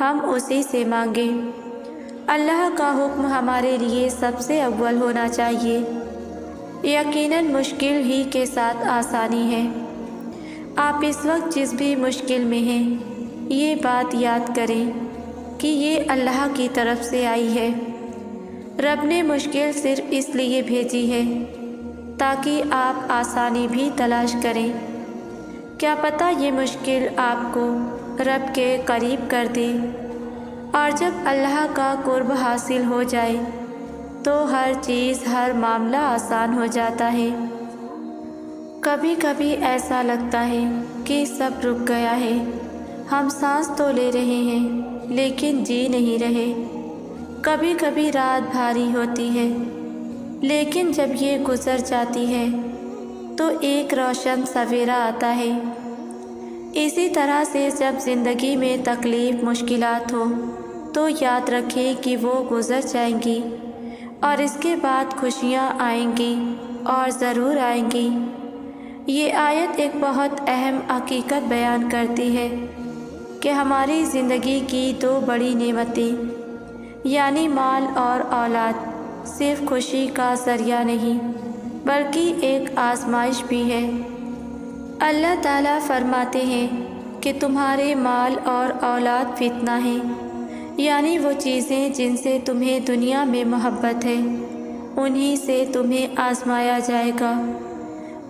ہم اسی سے مانگیں۔ اللہ کا حکم ہمارے لیے سب سے اول ہونا چاہیے۔ یقیناً مشکل ہی کے ساتھ آسانی ہے۔ آپ اس وقت جس بھی مشکل میں ہیں، یہ بات یاد کریں کہ یہ اللہ کی طرف سے آئی ہے۔ رب نے مشکل صرف اس لیے بھیجی ہے تاکہ آپ آسانی بھی تلاش کریں۔ کیا پتہ یہ مشکل آپ کو رب کے قریب کر دے، اور جب اللہ کا قرب حاصل ہو جائے تو ہر چیز، ہر معاملہ آسان ہو جاتا ہے۔ کبھی کبھی ایسا لگتا ہے کہ سب رک گیا ہے، ہم سانس تو لے رہے ہیں لیکن جی نہیں رہے۔ کبھی کبھی رات بھاری ہوتی ہے، لیکن جب یہ گزر جاتی ہے تو ایک روشن سویرا آتا ہے۔ اسی طرح سے جب زندگی میں تکلیف، مشکلات ہو تو یاد رکھیں کہ وہ گزر جائیں گی، اور اس کے بعد خوشیاں آئیں گی، اور ضرور آئیں گی۔ یہ آیت ایک بہت اہم حقیقت بیان کرتی ہے کہ ہماری زندگی کی دو بڑی نعمتیں یعنی مال اور اولاد صرف خوشی کا ذریعہ نہیں بلکہ ایک آزمائش بھی ہے۔ اللہ تعالیٰ فرماتے ہیں کہ تمہارے مال اور اولاد فتنہ ہیں، یعنی وہ چیزیں جن سے تمہیں دنیا میں محبت ہے، انہی سے تمہیں آزمایا جائے گا۔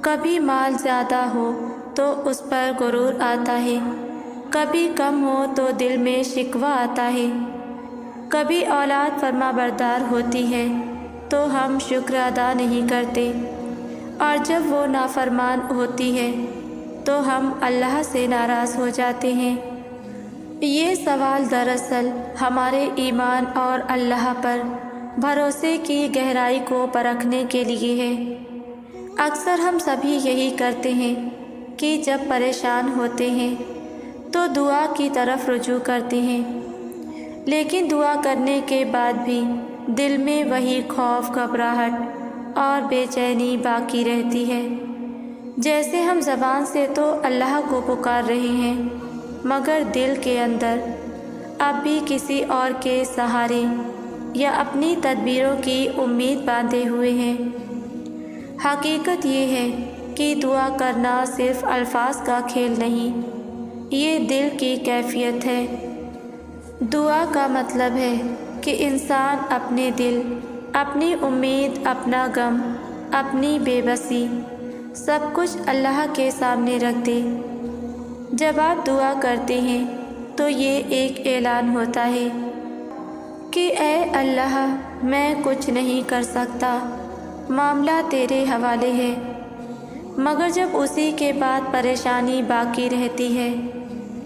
کبھی مال زیادہ ہو تو اس پر غرور آتا ہے، کبھی کم ہو تو دل میں شکوہ آتا ہے، کبھی اولاد فرما بردار ہوتی ہے تو ہم شکر ادا نہیں کرتے، اور جب وہ نافرمان ہوتی ہے تو ہم اللہ سے ناراض ہو جاتے ہیں۔ یہ سوال دراصل ہمارے ایمان اور اللہ پر بھروسے کی گہرائی کو پرکھنے کے لیے ہے۔ اکثر ہم سبھی یہی کرتے ہیں کہ جب پریشان ہوتے ہیں تو دعا کی طرف رجوع کرتے ہیں، لیکن دعا کرنے کے بعد بھی دل میں وہی خوف، گھبراہٹ اور بے چینی باقی رہتی ہے۔ جیسے ہم زبان سے تو اللہ کو پکار رہے ہیں، مگر دل کے اندر اب بھی کسی اور کے سہارے یا اپنی تدبیروں کی امید باندھے ہوئے ہیں۔ حقیقت یہ ہے کہ دعا کرنا صرف الفاظ کا کھیل نہیں، یہ دل کی کیفیت ہے۔ دعا کا مطلب ہے کہ انسان اپنے دل، اپنی امید، اپنا غم، اپنی بے بسی، سب کچھ اللہ کے سامنے رکھ دے۔ جب آپ دعا کرتے ہیں تو یہ ایک اعلان ہوتا ہے کہ اے اللہ، میں کچھ نہیں کر سکتا، معاملہ تیرے حوالے ہے۔ مگر جب اسی کے بعد پریشانی باقی رہتی ہے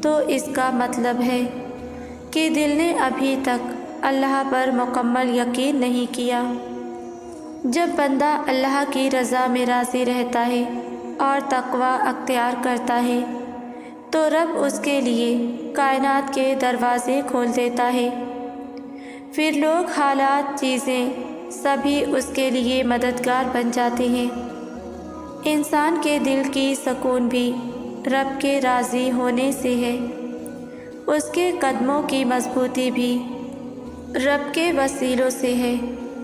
تو اس کا مطلب ہے کہ دل نے ابھی تک اللہ پر مکمل یقین نہیں کیا۔ جب بندہ اللہ کی رضا میں راضی رہتا ہے اور تقوی اختیار کرتا ہے تو رب اس کے لیے کائنات کے دروازے کھول دیتا ہے۔ پھر لوگ، حالات، چیزیں سبھی اس کے لیے مددگار بن جاتے ہیں۔ انسان کے دل کی سکون بھی رب کے راضی ہونے سے ہے، اس کے قدموں کی مضبوطی بھی رب کے وسیلوں سے ہے،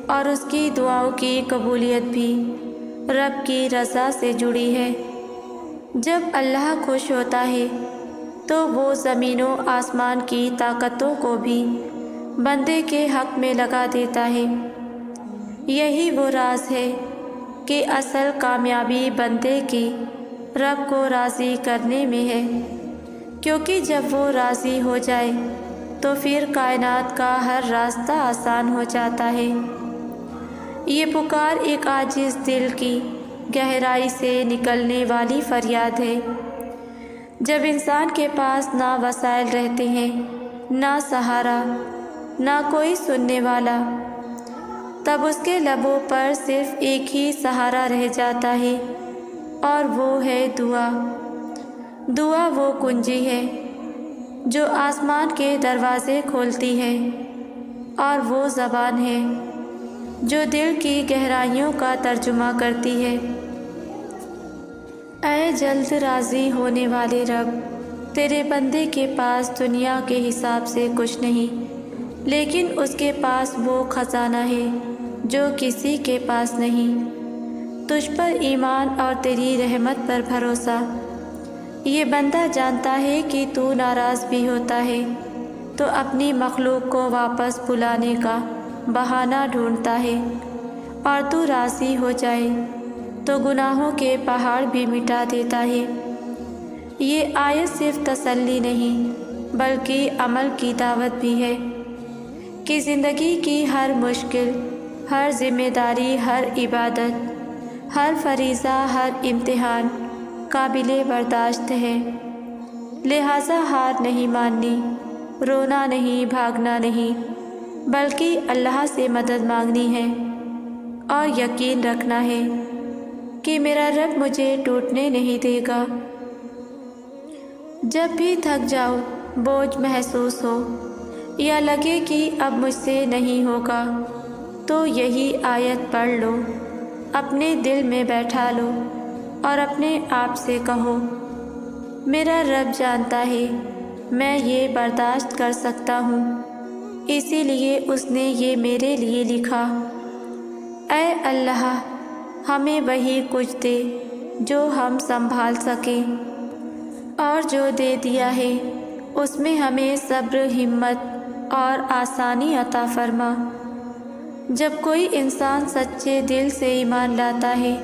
اور اس کی دعاؤں کی قبولیت بھی رب کی رضا سے جڑی ہے۔ جب اللہ خوش ہوتا ہے تو وہ زمین و آسمان کی طاقتوں کو بھی بندے کے حق میں لگا دیتا ہے۔ یہی وہ راز ہے کہ اصل کامیابی بندے کی رب کو راضی کرنے میں ہے، کیونکہ جب وہ راضی ہو جائے تو پھر کائنات کا ہر راستہ آسان ہو جاتا ہے۔ یہ پکار ایک عاجز دل کی گہرائی سے نکلنے والی فریاد ہے۔ جب انسان کے پاس نہ وسائل رہتے ہیں، نہ سہارا، نہ کوئی سننے والا، تب اس کے لبوں پر صرف ایک ہی سہارا رہ جاتا ہے، اور وہ ہے دعا۔ دعا وہ کنجی ہے جو آسمان کے دروازے کھولتی ہے، اور وہ زبان ہے جو دل کی گہرائیوں کا ترجمہ کرتی ہے۔ اے جلد راضی ہونے والے رب، تیرے بندے کے پاس دنیا کے حساب سے کچھ نہیں، لیکن اس کے پاس وہ خزانہ ہے جو کسی کے پاس نہیں۔ تجھ پر ایمان اور تیری رحمت پر بھروسہ۔ یہ بندہ جانتا ہے کہ تو ناراض بھی ہوتا ہے تو اپنی مخلوق کو واپس بلانے کا بہانہ ڈھونڈتا ہے، اور تو راضی ہو جائے تو گناہوں کے پہاڑ بھی مٹا دیتا ہے۔ یہ آیت صرف تسلی نہیں بلکہ عمل کی دعوت بھی ہے کہ زندگی کی ہر مشکل، ہر ذمہ داری، ہر عبادت، ہر فریضہ، ہر امتحان قابل برداشت ہے، لہٰذا ہار نہیں ماننی، رونا نہیں، بھاگنا نہیں، بلکہ اللہ سے مدد مانگنی ہے اور یقین رکھنا ہے کہ میرا رب مجھے ٹوٹنے نہیں دے گا۔ جب بھی تھک جاؤ، بوجھ محسوس ہو یا لگے کہ اب مجھ سے نہیں ہوگا تو یہی آیت پڑھ لو، اپنے دل میں بیٹھا لو اور اپنے آپ سے کہو، میرا رب جانتا ہے میں یہ برداشت کر سکتا ہوں، اسی لیے اس نے یہ میرے لیے لکھا۔ اے اللہ، ہمیں وہی کچھ دے جو ہم سنبھال سکیں، اور جو دے دیا ہے اس میں ہمیں صبر، ہمت اور آسانی عطا فرما۔ جب کوئی انسان سچے دل سے ایمان لاتا ہے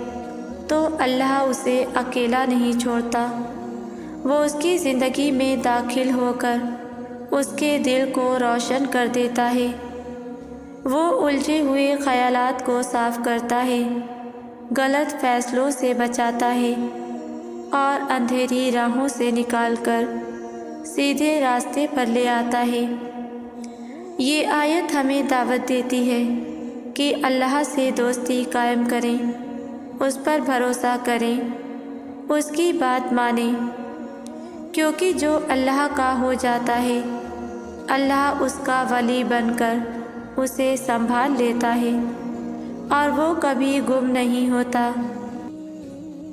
تو اللہ اسے اکیلا نہیں چھوڑتا، وہ اس کی زندگی میں داخل ہو کر اس کے دل کو روشن کر دیتا ہے، وہ الجھے ہوئے خیالات کو صاف کرتا ہے، غلط فیصلوں سے بچاتا ہے اور اندھیری راہوں سے نکال کر سیدھے راستے پر لے آتا ہے۔ یہ آیت ہمیں دعوت دیتی ہے کہ اللہ سے دوستی قائم کریں، اس پر بھروسہ کریں، اس کی بات مانیں، کیونکہ جو اللہ کا ہو جاتا ہے اللہ اس کا ولی بن کر اسے سنبھال لیتا ہے اور وہ کبھی گم نہیں ہوتا۔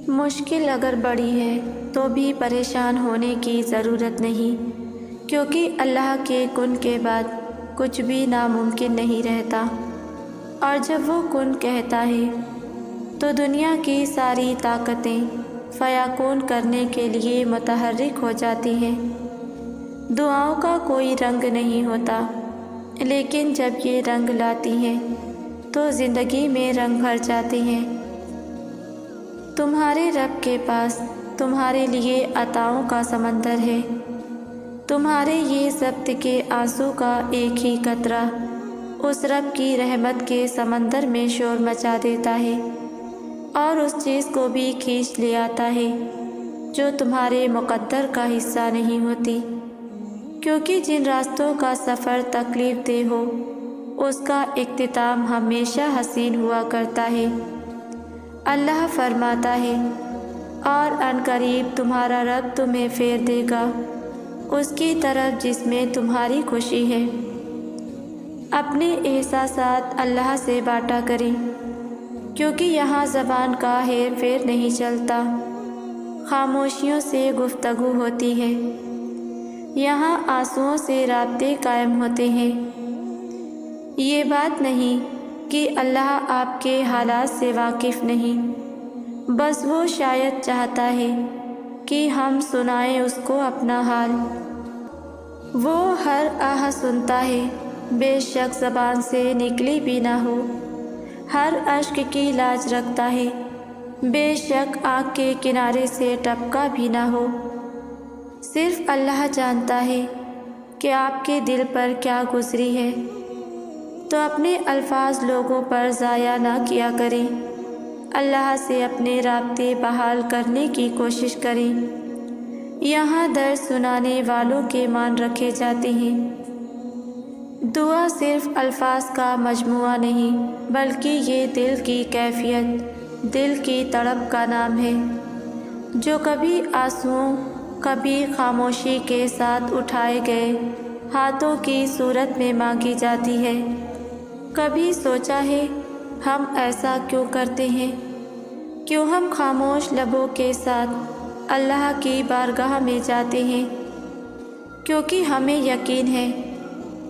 مشکل اگر بڑی ہے تو بھی پریشان ہونے کی ضرورت نہیں، کیونکہ اللہ کے کن کے بعد کچھ بھی ناممکن نہیں رہتا، اور جب وہ کن کہتا ہے تو دنیا کی ساری طاقتیں فیکون کرنے کے لیے متحرک ہو جاتی ہیں۔ دعاؤں کا کوئی رنگ نہیں ہوتا، لیکن جب یہ رنگ لاتی ہیں تو زندگی میں رنگ بھر جاتے ہیں۔ تمہارے رب کے پاس تمہارے لیے عطاؤں کا سمندر ہے، تمہارے یہ ضبط کے آنسو کا ایک ہی قطرہ اس رب کی رحمت کے سمندر میں شور مچا دیتا ہے اور اس چیز کو بھی کھینچ لے آتا ہے جو تمہارے مقدر کا حصہ نہیں ہوتی، کیونکہ جن راستوں کا سفر تکلیف دہ ہو اس کا اختتام ہمیشہ حسین ہوا کرتا ہے۔ اللہ فرماتا ہے، اور عنقریب تمہارا رب تمہیں پھیر دے گا اس کی طرف جس میں تمہاری خوشی ہے۔ اپنے احساسات اللہ سے بانٹا کریں، کیونکہ یہاں زبان کا ہیر پھیر نہیں چلتا، خاموشیوں سے گفتگو ہوتی ہے، یہاں آنسوؤں سے رابطے قائم ہوتے ہیں۔ یہ بات نہیں کہ اللہ آپ کے حالات سے واقف نہیں، بس وہ شاید چاہتا ہے کہ ہم سنائیں اس کو اپنا حال۔ وہ ہر آہ سنتا ہے، بے شک زبان سے نکلی بھی نہ ہو، ہر اشک کی لاج رکھتا ہے، بے شک آنکھ کے کنارے سے ٹپکا بھی نہ ہو۔ صرف اللہ جانتا ہے کہ آپ کے دل پر کیا گزری ہے، تو اپنے الفاظ لوگوں پر ضائع نہ کیا کریں، اللہ سے اپنے رابطے بحال کرنے کی کوشش کریں۔ یہاں درد سنانے والوں کے مان رکھے جاتے ہیں۔ دعا صرف الفاظ کا مجموعہ نہیں بلکہ یہ دل کی کیفیت، دل کی تڑپ کا نام ہے، جو کبھی آنسوؤں، کبھی خاموشی کے ساتھ اٹھائے گئے ہاتھوں کی صورت میں مانگی جاتی ہے۔ کبھی سوچا ہے ہم ایسا کیوں کرتے ہیں؟ کیوں ہم خاموش لبوں کے ساتھ اللہ کی بارگاہ میں جاتے ہیں کیونکہ ہمیں یقین ہے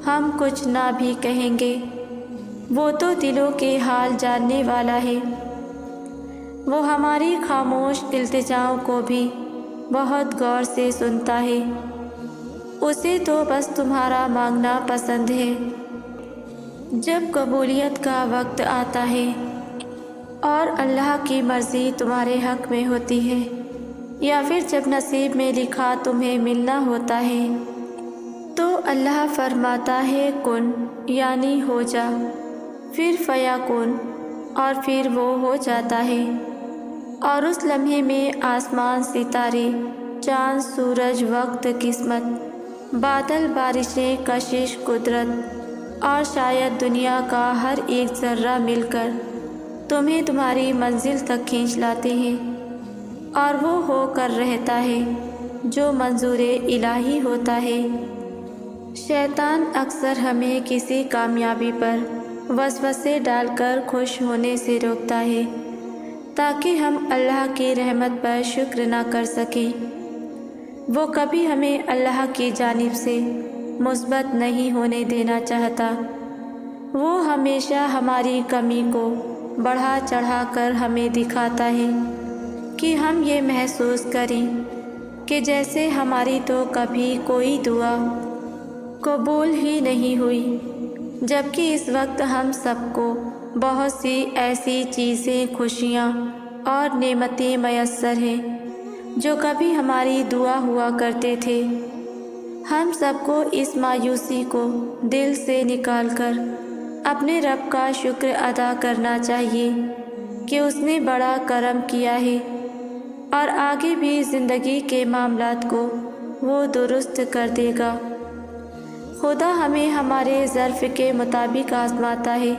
ہم کچھ نہ بھی کہیں گے، وہ تو دلوں کے حال جاننے والا ہے۔ وہ ہماری خاموش التجاؤں کو بھی بہت غور سے سنتا ہے، اسے تو بس تمہارا مانگنا پسند ہے۔ جب قبولیت کا وقت آتا ہے اور اللہ کی مرضی تمہارے حق میں ہوتی ہے، یا پھر جب نصیب میں لکھا تمہیں ملنا ہوتا ہے، تو اللہ فرماتا ہے کن، یعنی ہو جا، پھر فیکون، اور پھر وہ ہو جاتا ہے۔ اور اس لمحے میں آسمان، ستارے، چاند، سورج، وقت، قسمت، بادل، بارشیں، کشش، قدرت اور شاید دنیا کا ہر ایک ذرہ مل کر تمہیں تمہاری منزل تک کھینچ لاتے ہیں، اور وہ ہو کر رہتا ہے جو منظور الہی ہوتا ہے۔ شیطان اکثر ہمیں کسی کامیابی پر وسوسے ڈال کر خوش ہونے سے روکتا ہے تاکہ ہم اللہ کی رحمت پر شکر نہ کر سکیں۔ وہ کبھی ہمیں اللہ کی جانب سے مثبت نہیں ہونے دینا چاہتا، وہ ہمیشہ ہماری کمی کو بڑھا چڑھا کر ہمیں دکھاتا ہے کہ ہم یہ محسوس کریں کہ جیسے ہماری تو کبھی کوئی دعا قبول ہی نہیں ہوئی، جبکہ اس وقت ہم سب کو بہت سی ایسی چیزیں، خوشیاں اور نعمتیں میسر ہیں جو کبھی ہماری دعا ہوا کرتے تھے۔ ہم سب کو اس مایوسی کو دل سے نکال کر اپنے رب کا شکر ادا کرنا چاہیے کہ اس نے بڑا کرم کیا ہے، اور آگے بھی زندگی کے معاملات کو وہ درست کر دے گا۔ خدا ہمیں ہمارے ظرف کے مطابق آزماتا ہے۔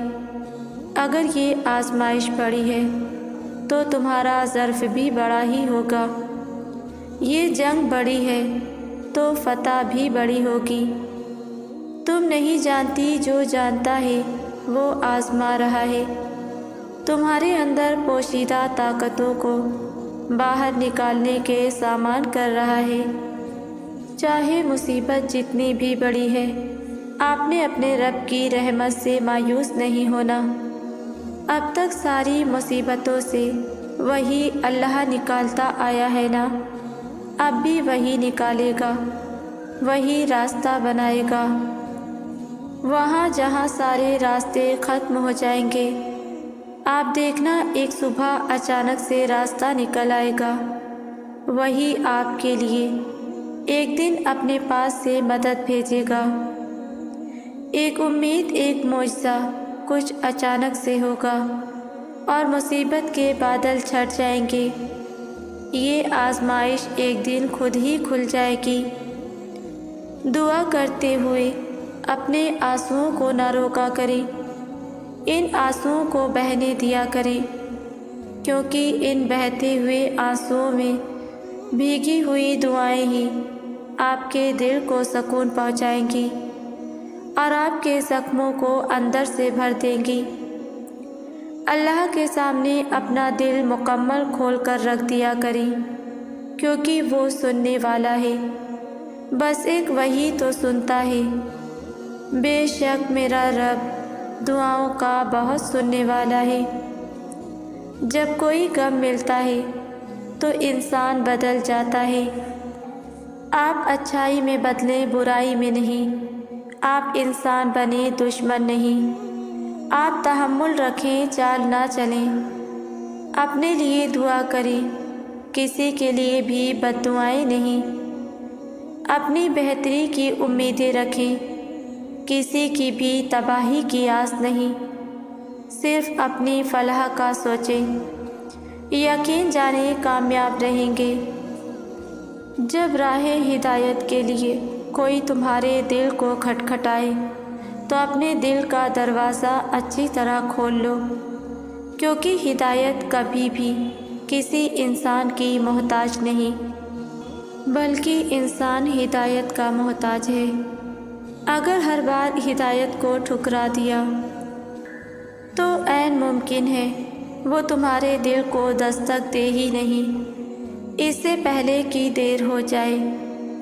اگر یہ آزمائش بڑی ہے تو تمہارا ظرف بھی بڑا ہی ہوگا۔ یہ جنگ بڑی ہے تو فتح بھی بڑی ہوگی۔ تم نہیں جانتی، جو جانتا ہے وہ آزما رہا ہے، تمہارے اندر پوشیدہ طاقتوں کو باہر نکالنے کے سامان کر رہا ہے۔ چاہے مصیبت جتنی بھی بڑی ہے، آپ نے اپنے رب کی رحمت سے مایوس نہیں ہونا۔ اب تک ساری مصیبتوں سے وہی اللہ نکالتا آیا ہے نا، اب بھی وہی نکالے گا، وہی راستہ بنائے گا۔ وہاں جہاں سارے راستے ختم ہو جائیں گے، آپ دیکھنا ایک صبح اچانک سے راستہ نکل آئے گا۔ وہی آپ کے لیے ایک دن اپنے پاس سے مدد بھیجے گا۔ ایک امید، ایک معجزہ کچھ اچانک سے ہوگا اور مصیبت کے بادل چھٹ جائیں گے۔ یہ آزمائش ایک دن خود ہی کھل جائے گی۔ دعا کرتے ہوئے اپنے آنسوؤں کو نہ روکا کریں، ان آنسوؤں کو بہنے دیا کریں، کیونکہ ان بہتے ہوئے آنسوؤں میں بھیگی ہوئی دعائیں ہی آپ کے دل کو سکون پہنچائیں گی اور آپ کے زخموں کو اندر سے بھر دیں گی۔ اللہ کے سامنے اپنا دل مکمل کھول کر رکھ دیا کریں، کیونکہ وہ سننے والا ہے، بس ایک وہی تو سنتا ہے۔ بے شک میرا رب دعاؤں کا بہت سننے والا ہے۔ جب کوئی غم ملتا ہے تو انسان بدل جاتا ہے۔ آپ اچھائی میں بدلیں، برائی میں نہیں۔ آپ انسان بنیں، دشمن نہیں۔ آپ تحمل رکھیں، چال نہ چلیں۔ اپنے لیے دعا کریں، کسی کے لیے بھی بد دعائیں نہیں۔ اپنی بہتری کی امیدیں رکھیں، کسی کی بھی تباہی کی آس نہیں، صرف اپنی فلاح کا سوچیں، یقین جانیں کامیاب رہیں گے۔ جب راہ ہدایت کے لیے کوئی تمہارے دل کو کھٹکھٹائے تو اپنے دل کا دروازہ اچھی طرح کھول لو، کیونکہ ہدایت کبھی بھی کسی انسان کی محتاج نہیں، بلکہ انسان ہدایت کا محتاج ہے۔ اگر ہر بار ہدایت کو ٹھکرا دیا تو عین ممکن ہے وہ تمہارے دل کو دستک دے ہی نہیں، اس سے پہلے کہ دیر ہو جائے۔